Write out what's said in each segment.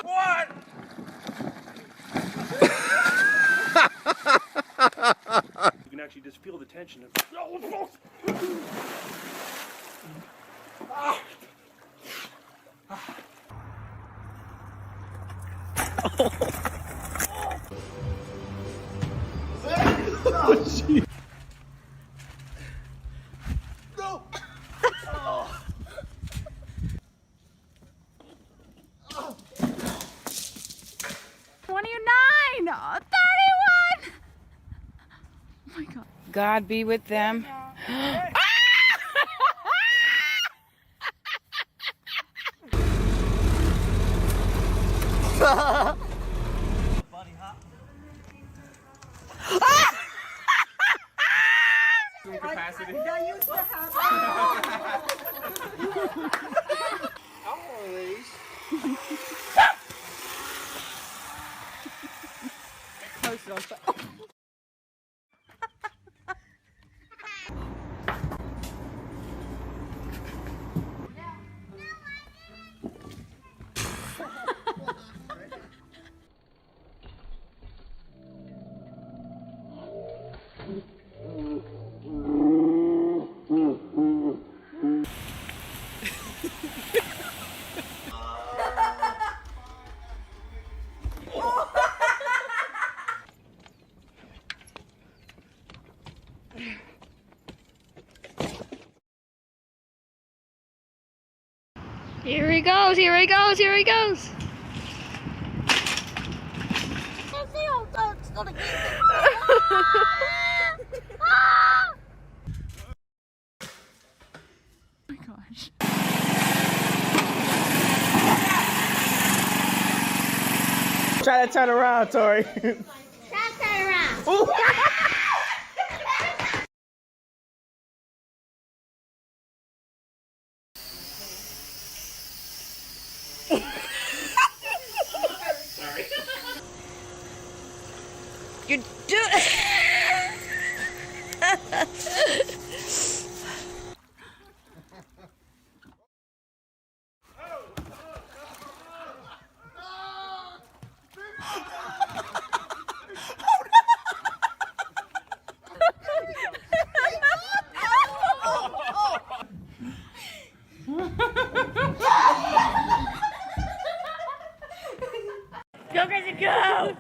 What? You can actually just feel the tension. Oh, jeez. No. 29! 31! Oh my God. God be with them. Capacity. That used to happen. How are these? Here he goes, here he goes, here he goes. Oh my gosh. Try to turn around, Tori. Try to turn around. You do. Go crazy, go!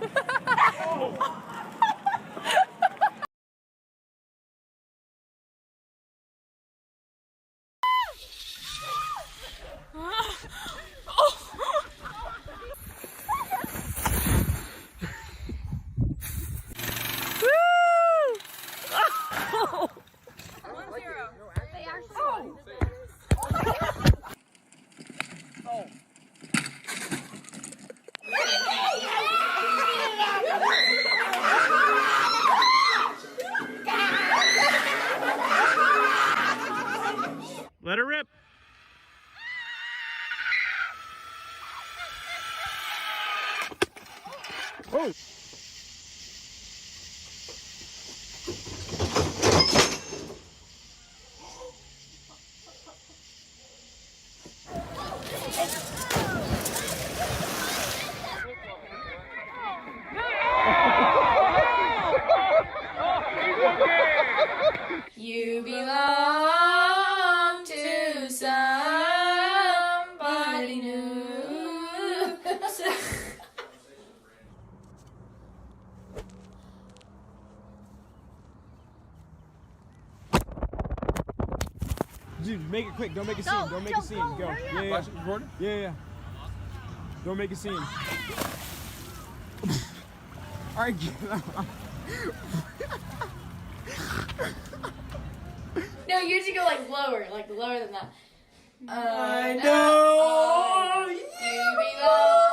Let her rip. Oh. You belong to somebody new. Dude, make it quick. Don't make a scene. Don't make a scene. Go. Yeah, yeah. Yeah, yeah. Don't make a scene. All right, get out. No, you have to go like lower than that. I know. You belong